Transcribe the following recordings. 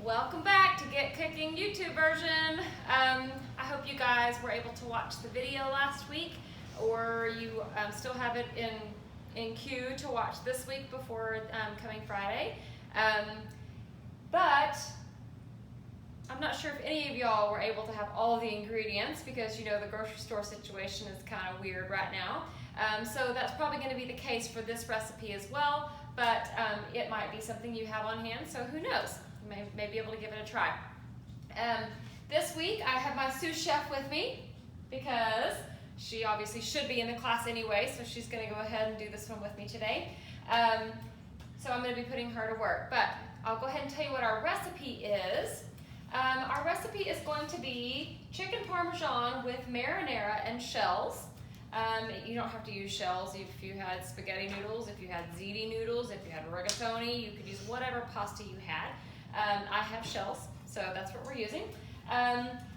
Welcome back to Get Cooking YouTube version. I hope you guys were able to watch the video last week, or you still have it in queue to watch this week before coming Friday. But I'm not sure if any of y'all were able to have all the ingredients because you know the grocery store situation is kind of weird right now. So that's probably going to be the case for this recipe as well, but it might be something you have on hand, so who knows? You may be able to give it a try. This week I have my sous chef with me because she obviously should be in the class anyway, so she's going to go ahead and do this one with me today. So I'm going to be putting her to work, but I'll go ahead and tell you what our recipe is. Our recipe is going to be chicken Parmesan with marinara and shells. You don't have to use shells if you had spaghetti noodles, if you had ziti noodles, if you had rigatoni, you could use whatever pasta you had. I have shells, so that's what we're using.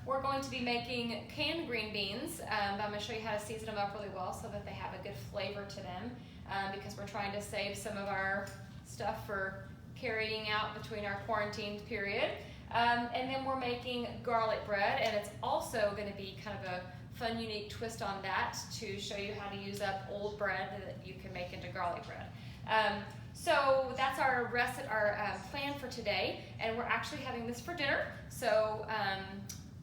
We're going to be making canned green beans. I'm going to show you how to season them up really well so that they have a good flavor to them because we're trying to save some of our stuff for carrying out between our quarantine period. And then we're making garlic bread, and it's also going to be kind of a fun, unique twist on that to show you how to use up old bread that you can make into garlic bread. So that's our plan for today, and we're actually having this for dinner. So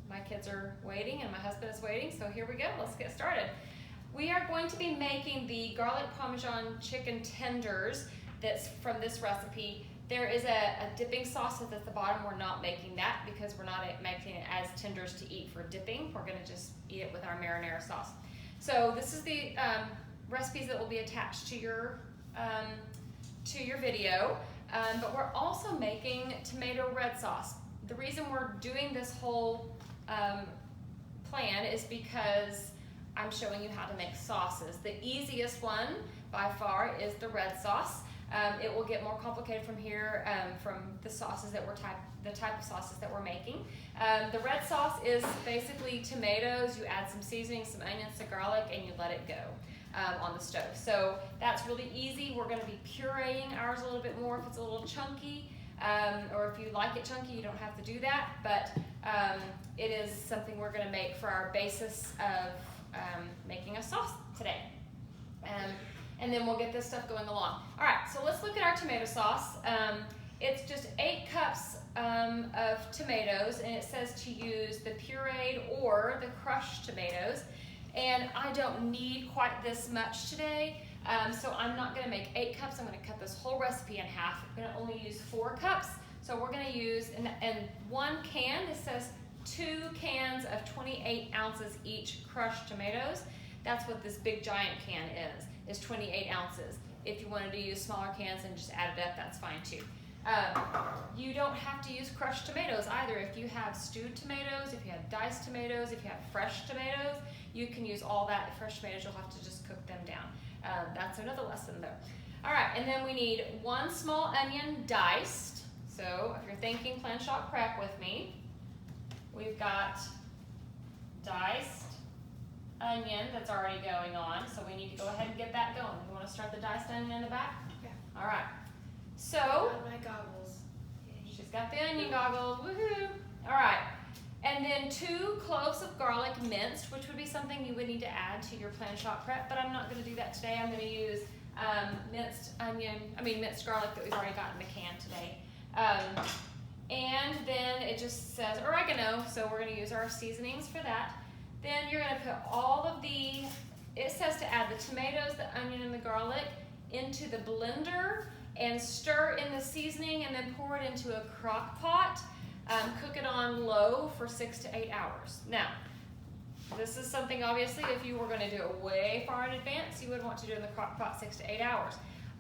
my kids are waiting and my husband is waiting, so here we go, let's get started. We are going to be making the garlic Parmesan chicken tenders that's from this recipe. There is a dipping sauce that's at the bottom. We're not making that because we're not making it as tenders to eat for dipping. We're going to just eat it with our marinara sauce. So this is the recipes that will be attached to your video, but we're also making tomato red sauce. The reason we're doing this whole plan is because I'm showing you how to make sauces. The easiest one by far is the red sauce. It will get more complicated from here from the sauces that the type of sauces that we're making. The red sauce is basically tomatoes. You add some seasoning, some onions, some garlic, and you let it go on the stove. So that's really easy. We're going to be pureeing ours a little bit more if it's a little chunky, or if you like it chunky, you don't have to do that. But it is something we're going to make for our basis of making a sauce today. And then we'll get this stuff going along. All right, so let's look at our tomato sauce. It's just 8 cups of tomatoes, and it says to use the pureed or the crushed tomatoes. And I don't need quite this much today, so I'm not gonna make 8 cups. I'm gonna cut this whole recipe in half. I'm gonna only use 4 cups. So we're gonna use, and 1 can, it says 2 cans of 28 ounces each crushed tomatoes. That's what this big giant can is 28 ounces. If you wanted to use smaller cans and just add it up, that's fine too. You don't have to use crushed tomatoes either. If you have stewed tomatoes, if you have diced tomatoes, if you have fresh tomatoes, you can use all that. Fresh tomatoes, you'll have to just cook them down. That's another lesson though. All right, and then we need 1 small onion diced. So if you're thinking Plan Shop Prep with me, we've got diced onion that's already going on, so we need to go ahead and get that going. You want to start the diced onion in the back? Yeah. All right. So, my goggles. she's got the onion goggles, woohoo! All right, and then 2 cloves of garlic minced, which would be something you would need to add to your Plan Shop Prep, but I'm not going to do that today. I'm going to use minced garlic that we've already got in the can today. And then it just says oregano, so we're going to use our seasonings for that. Then you're going to put all of it says to add the tomatoes, the onion, and the garlic into the blender and stir in the seasoning and then pour it into a crock pot. Cook it on low for 6 to 8 hours. Now, this is something obviously if you were going to do it way far in advance, you would want to do it in the crock pot 6 to 8 hours.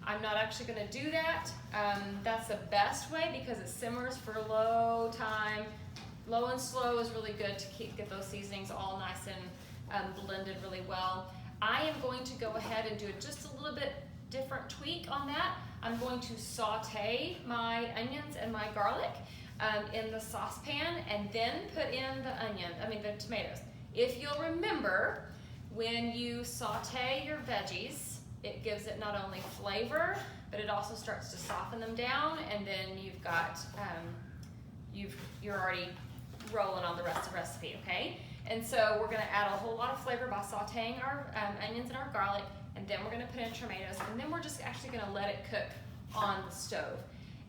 I'm not actually going to do that. That's the best way because it simmers for low time. Low and slow is really good to get those seasonings all nice and blended really well. I am going to go ahead and do just a little bit different tweak on that. I'm going to saute my onions and my garlic in the saucepan and then put in the tomatoes. If you'll remember, when you saute your veggies, it gives it not only flavor, but it also starts to soften them down, and then you've got you're already rolling on the rest of the recipe, okay? And so we're gonna add a whole lot of flavor by sauteing our onions and our garlic, and then we're gonna put in tomatoes, and then we're just actually gonna let it cook on the stove.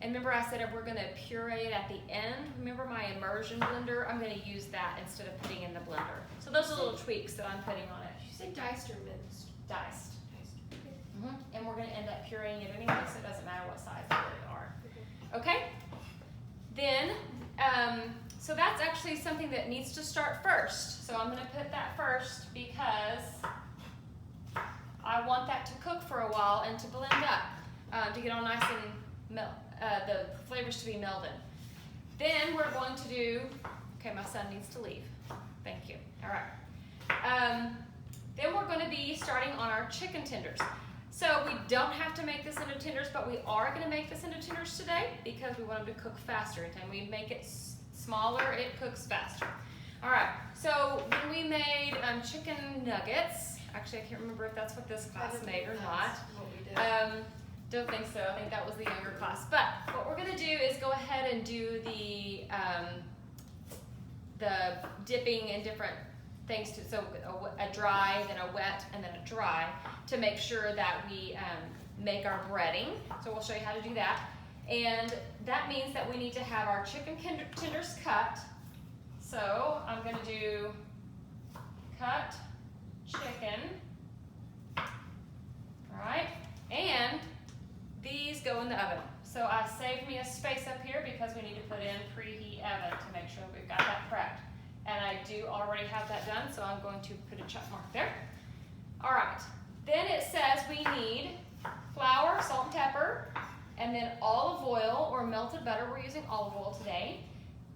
And remember I said we're gonna puree it at the end. Remember my immersion blender? I'm gonna use that instead of putting in the blender. So those are little tweaks that I'm putting on it. Did you say diced or minced? Diced. Diced. And we're gonna end up pureeing it anyway, so it doesn't matter what size they are. Okay? Then, so that's actually something that needs to start first. So I'm gonna put that first because I want that to cook for a while and to blend up, to get all nice and the flavors to be melded. Then we're going to do, okay, my son needs to leave. Thank you. All right. Then we're going to be starting on our chicken tenders. So we don't have to make this into tenders, but we are going to make this into tenders today because we want them to cook faster. And we make it smaller, it cooks faster. All right. So when we made chicken nuggets, actually I can't remember if that's what this class made or not. What we did. Don't think so. I think that was the younger class. But what we're gonna do is go ahead and do the dipping in different things. So a dry, then a wet, and then a dry to make sure that we make our breading. So we'll show you how to do that. And that means that we need to have our chicken tenders cut. So I'm gonna do cut chicken. All right, and these go in the oven. So I saved me a space up here because we need to put in preheat oven to make sure we've got that prepped. And I do already have that done, so I'm going to put a check mark there. All right, then it says we need flour, salt and pepper, and then olive oil or melted butter. We're using olive oil today.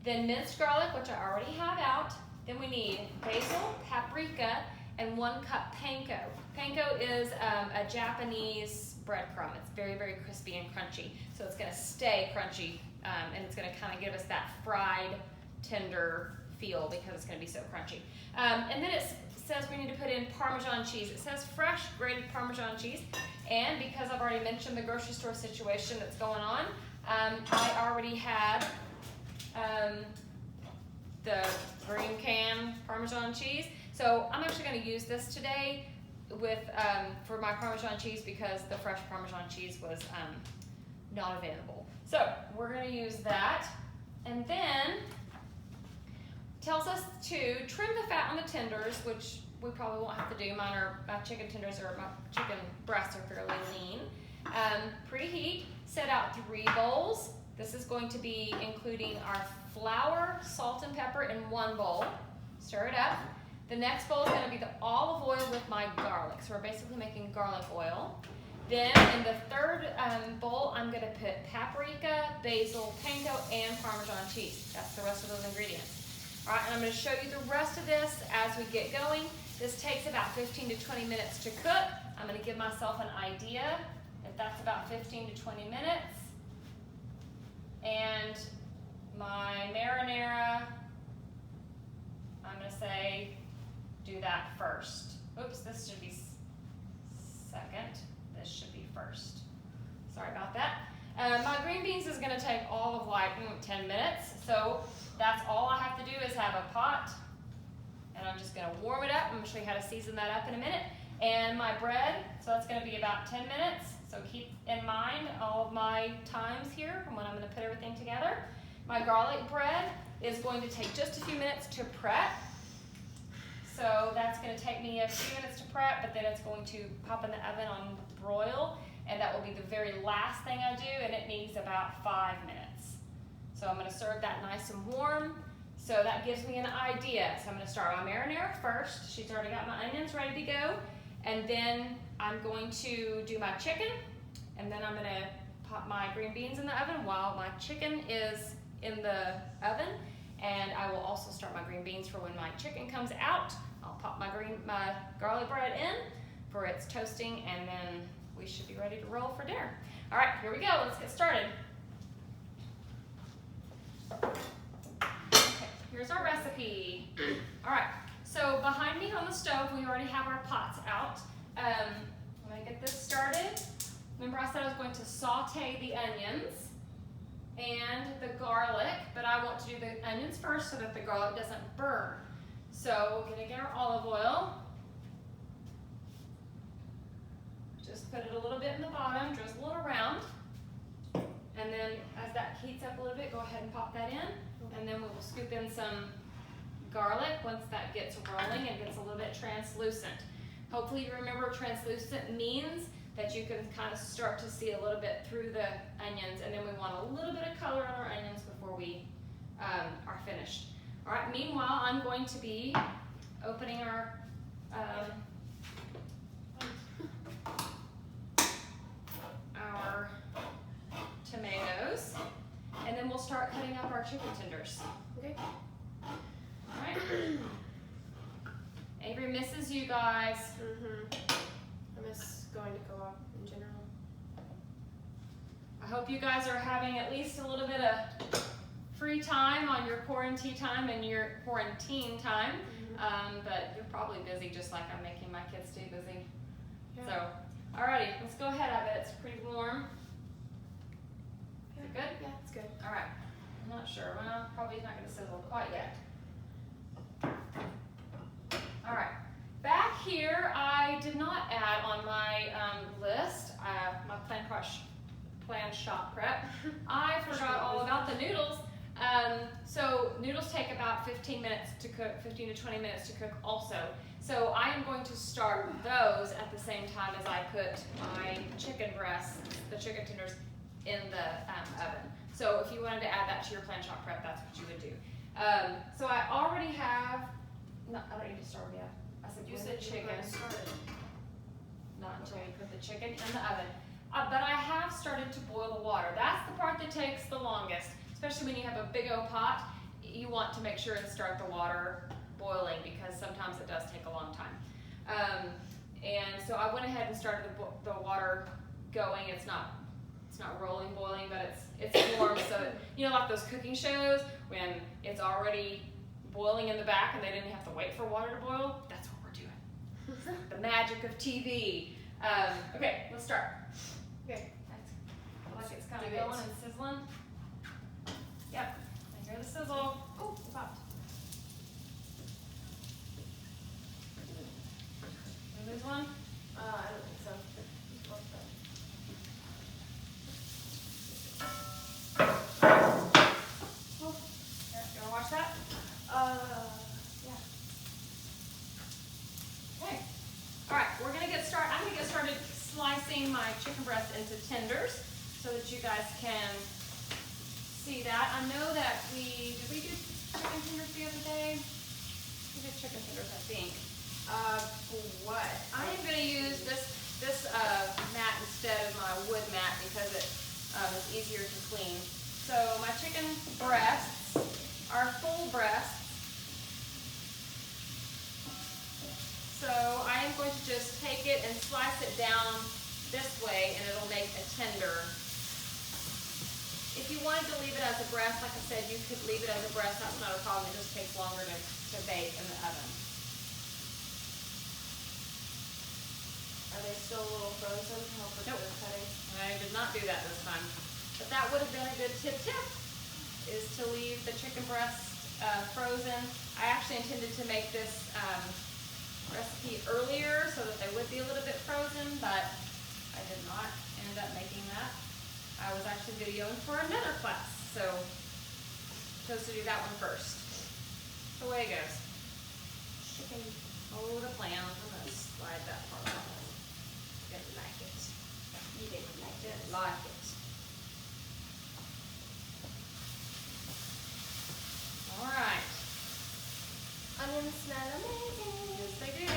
Then minced garlic, which I already have out. Then we need basil, paprika, and 1 cup panko. Panko is a Japanese breadcrumb. It's very, very crispy and crunchy. So it's gonna stay crunchy and it's gonna kind of give us that fried, tender feel because it's gonna be so crunchy. And then it says we need to put in Parmesan cheese. It says fresh grated Parmesan cheese. And because I've already mentioned the grocery store situation that's going on, I already had the green can Parmesan cheese. So I'm actually gonna use this today with for my Parmesan cheese because the fresh Parmesan cheese was not available. So we're going to use that, and then tells us to trim the fat on the tenders, which we probably won't have to do. My chicken tenders or my chicken breasts are fairly lean. Preheat, set out 3 bowls. This is going to be including our flour, salt, and pepper in 1 bowl. Stir it up. The next bowl is going to be the olive oil with my garlic. So we're basically making garlic oil. Then in the third bowl, I'm going to put paprika, basil, panko, and Parmesan cheese. That's the rest of those ingredients. All right, and I'm going to show you the rest of this as we get going. This takes about 15 to 20 minutes to cook. I'm going to give myself an idea if that's about 15 to 20 minutes. And my marinara, I'm going to say, do that first. Oops, this should be second. This should be first. Sorry about that. My green beans is going to take all of like 10 minutes. So that's all I have to do is have a pot. And I'm just going to warm it up. I'm going to show you how to season that up in a minute. And my bread, so that's going to be about 10 minutes. So keep in mind all of my times here from when I'm going to put everything together. My garlic bread is going to take just a few minutes to prep. So that's going to take me a few minutes to prep, but then it's going to pop in the oven on broil, and that will be the very last thing I do, and it needs about 5 minutes. So I'm going to serve that nice and warm, so that gives me an idea. So I'm going to start my marinara first. She's already got my onions ready to go, and then I'm going to do my chicken, and then I'm going to pop my green beans in the oven while my chicken is in the oven. And I will also start my green beans for when my chicken comes out. I'll pop my garlic bread in for its toasting, and then we should be ready to roll for dinner. All right, here we go. Let's get started. Okay, here's our recipe. All right, so behind me on the stove, we already have our pots out. I'm gonna get this started. Remember I said I was going to saute the onions and the garlic, but I want to do the onions first so that the garlic doesn't burn. So we're gonna get our olive oil. Just put it a little bit in the bottom, drizzle it around. And then as that heats up a little bit, go ahead and pop that in. And then we will scoop in some garlic once that gets rolling and gets a little bit translucent. Hopefully you remember translucent means that you can kind of start to see a little bit through the onions, and then we want a little bit of color on our onions before we are finished. All right, meanwhile, I'm going to be opening our tomatoes, and then we'll start cutting up our chicken tenders. Okay. All right. Avery misses you guys. I miss going to co-op in general. I hope you guys are having at least a little bit of free time on your quarantine time and your quarantine time. But you're probably busy just like I'm making my kids stay busy. Yeah. So, alrighty, let's go ahead. I bet it's pretty warm. Is it good? Yeah, it's good. All right. I'm not sure. Well, probably not going to sizzle quite yet. All right. Back here, I did not add on my list, my plan shop prep. I forgot all about the noodles. So noodles take about 15 minutes to cook, 15 to 20 minutes to cook also. So I am going to start those at the same time as I put my chicken breasts, the chicken tenders, in the oven. So if you wanted to add that to your plan shop prep, that's what you would do. So I already have, no, I don't need to start yet. I said You when said the you were chicken, going to start it. not until we put the chicken in the oven. But I have started to boil the water. That's the part that takes the longest, especially when you have a big old pot. You want to make sure to start the water boiling because sometimes it does take a long time. And so I went ahead and started the water going. It's not rolling, boiling, but it's warm. So you know, like those cooking shows when it's already boiling in the back and they didn't have to wait for water to boil. That's what we're doing. The magic of TV. Okay, let's start. Okay. I feel like it's kind of going and sizzling. Yep, I hear the sizzle. Oh, it popped. Did I lose one? I don't think so. Here, you wanna watch that? Yeah. Okay. All right, we're gonna get started. I'm gonna get started slicing my chicken breast into tenders so that you guys can see that. I know that did we do chicken tenders the other day? We did chicken tenders, I think. What? I am gonna use this mat instead of my wood mat because it is easier to clean. So my chicken breasts are full breasts. So I am going to just take it and slice it down this way and it'll make a tender. If you wanted to leave it as a breast, like I said, you could leave it as a breast. That's not a problem. It just takes longer to bake in the oven. Are they still a little frozen? Help with Nope. the cutting? I did not do that this time. But that would have been a good tip, is to leave the chicken breast frozen. I actually intended to make this recipe earlier so that they would be a little bit frozen, but I did not end up making that. I was actually videoing for another class, so chose to do that one first. So away it goes. Chicken. Oh, the plan. I'm gonna slide that part off. Didn't like it. You didn't like it. Didn't like it. All right. Onions smell amazing. Yes, they do.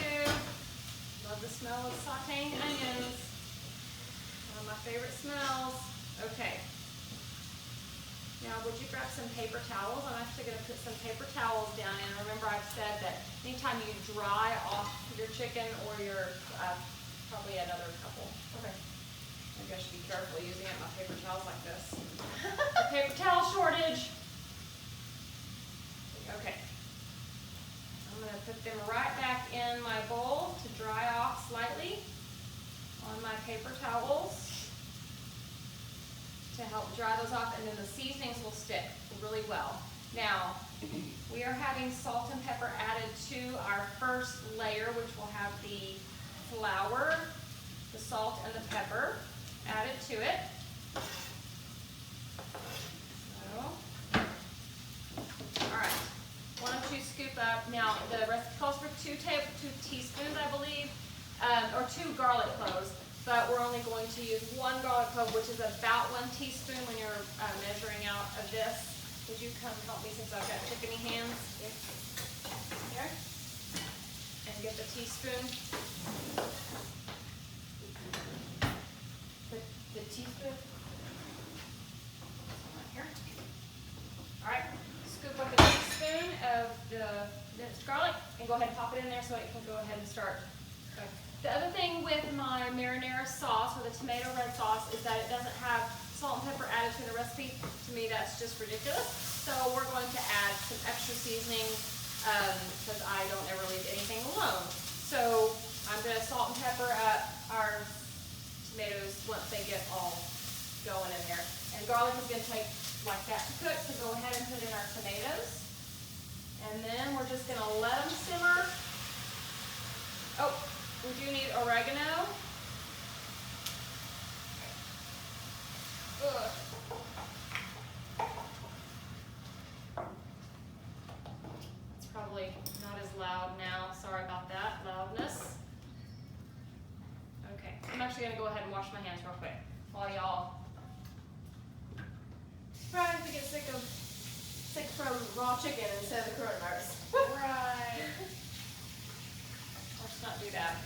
Love the smell of sauteing onions. One of my favorite smells. Okay. Now, would you grab some paper towels? I'm actually going to put some paper towels down in. Remember, I've said that anytime you dry off your chicken or your, probably another couple. Okay. Maybe I should be careful using it, my paper towels like this. A paper towel shortage. Okay. I'm going to put them right back in my bowl to dry off slightly on my paper towels to help dry those off, and then the seasonings will stick really well. Now, we are having salt and pepper added to our first layer, which will have the flour, the salt, and the pepper added to it. So, all right. Why don't you scoop up? Now, the recipe calls for 2 teaspoons, I believe, or 2 garlic cloves. But we're only going to use 1 garlic clove, which is about 1 teaspoon when you're measuring out of this. Would you come help me since I've got chickeny hands? Here. And get the teaspoon. The teaspoon? Right here. All right. Scoop up a teaspoon of the minced garlic and go ahead and pop it in there so it can go ahead and start. Okay. The other thing with my marinara sauce, or the tomato red sauce, is that it doesn't have salt and pepper added to the recipe. To me, that's just ridiculous. So we're going to add some extra seasoning because I don't ever leave anything alone. So I'm going to salt and pepper up our tomatoes once they get all going in there. And garlic is going to take like that to cook, so go ahead and put in our tomatoes. And then we're just going to let them simmer. Oh, we do need oregano. Ugh. It's probably not as loud now. Sorry about that loudness. Okay, I'm actually going to go ahead and wash my hands real quick while y'all. Trying to get sick from raw chicken instead of the coronavirus. Right. Let's not do that.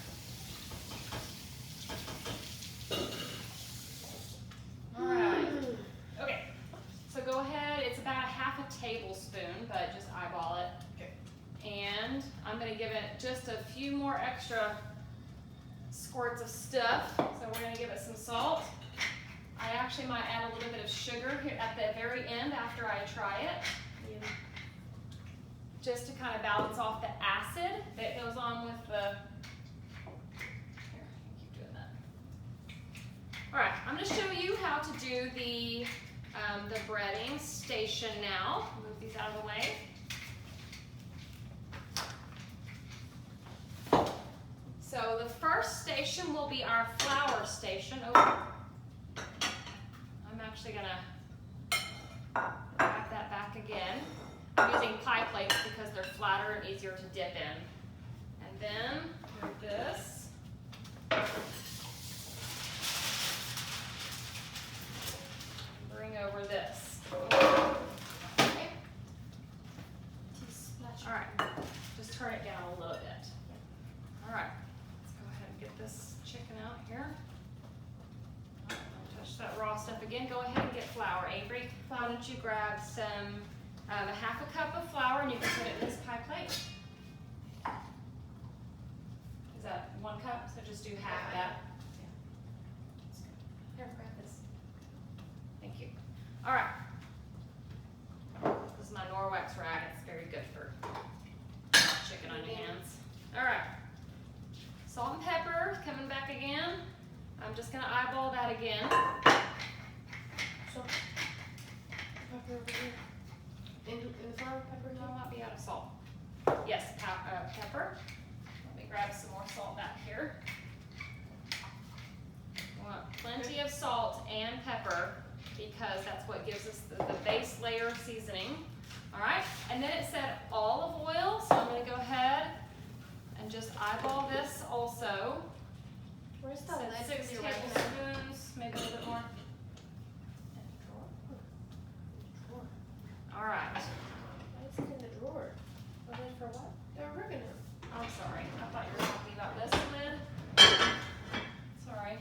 Alright. Okay. So go ahead, it's about a half a tablespoon, but just eyeball it. Okay. And I'm going to give it just a few more extra squirts of stuff. So we're going to give it some salt. I actually might add a little bit of sugar here at the very end after I try it. Yeah. Just to kind of balance off the acid that goes on with the. Here, keep doing that. All right, I'm going to show you how to do the breading station now. Move these out of the way. So the first station will be our flour station. Oh, I'm actually going to wrap that back again. I'm using pie plates because they're flatter and easier to dip in. And then move this. Bring over this. Okay. All right. Just turn it down a little bit. All right. Let's go ahead and get this chicken out here. Don't touch that raw stuff again. Go ahead and get flour. Avery, why don't you grab some a half a cup of flour, and you can put it in this pie plate. Is that 1 cup? So just do half of that. Here, grab this. Thank you. All right. This is my Norwex rag. It's very good for chicken on your hands. All right. Salt and pepper coming back again. I'm just going to eyeball that again. So, pepper over here. In the flour, pepper? No, might be out of salt. Yes, pepper. Let me grab some more salt back here. We want plenty of salt and pepper because that's what gives us the base layer seasoning. All right, and then it said olive oil, so I'm going to go ahead and just eyeball this also. Where's the Said lid? 6 Your oregano? tablespoons, maybe a little bit more. All right. Why is it in the drawer? The lid for what? The oregano. I'm sorry. I thought you were talking about this lid. Sorry.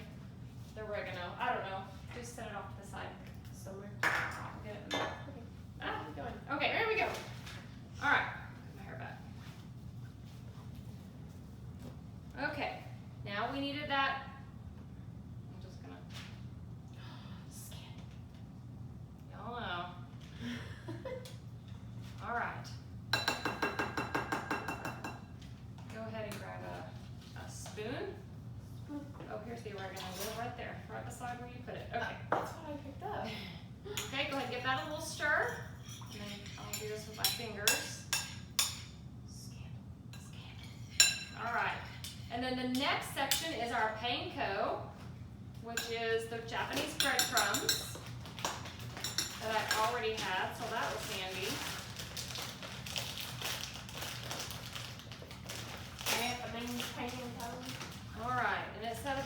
The oregano. I don't know. Just set it off to the side. Somewhere. I'll get it in there. Okay. Ah, Keep going. okay, there we go. All right. Put my hair back. Okay. Now we needed that. I'm just gonna. Scan. Y'all know. All right. Go ahead and grab a spoon. Oh, here's the oregano lid right there, right beside where you put it. Okay. That's what I picked up. Okay, go ahead and give that a little stir. And then I'll do this this with my fingers. All right, and then the next section is our panko, which is the Japanese breadcrumbs that I already had, so that was handy. All right, and it said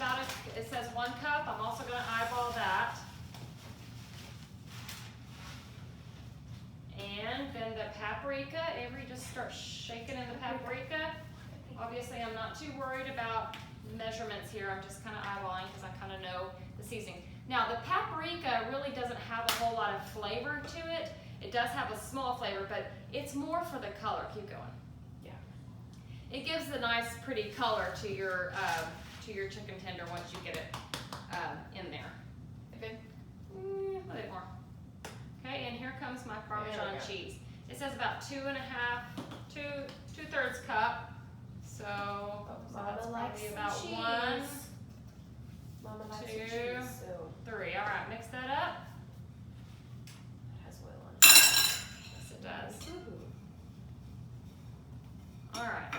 it says 1 cup. I'm also going to eyeball that. And then the paprika, Avery just starts shaking in the paprika. Obviously, I'm not too worried about measurements here. I'm just kind of eyeballing because I kind of know the seasoning. Now, the paprika really doesn't have a whole lot of flavor to it. It does have a small flavor, but it's more for the color. Keep going. Yeah. It gives a nice, pretty color to your chicken tender once you get it in there. Okay. A bit more. Okay, and here comes my Parmesan cheese. It says about 2.5, 2/3 cup. So that's probably about 1, Mama likes 2, cheese, so 3. All right, mix that up. it has oil on it. Yes, it does. All right.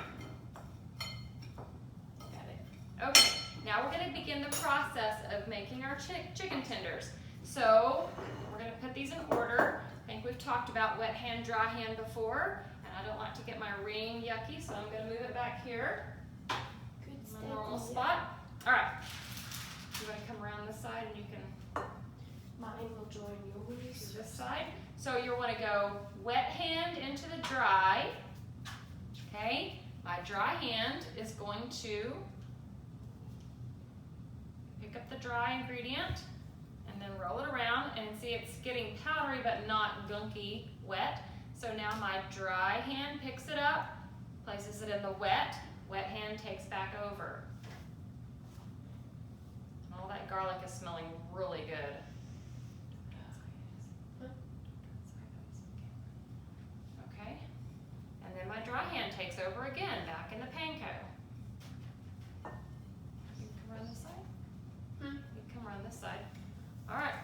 Got it. Okay, now we're going to begin the process of making our chicken tenders. So we're going to put these in order. I think we've talked about wet hand, dry hand before, and I don't like to get my ring yucky, so I'm going to move it back here. Good My normal spot. All right. You want to come around this side, and you can Mine will join yours. do this side. So you want to go wet hand into the dry. Okay. My dry hand is going to pick up the dry ingredient and then roll it around, and see it's getting powdery but not gunky wet. So now my dry hand picks it up, places it in the wet hand takes back over. All that garlic is smelling really good. Okay, and then my dry hand takes over again, back in the panko. You can come around this side? You can come around this side. All right,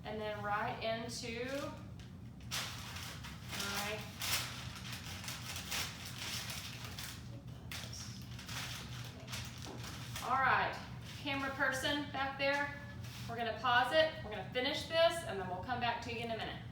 and then right into my all right, camera person back there, we're going to pause it, we're going to finish this, and then we'll come back to you in a minute.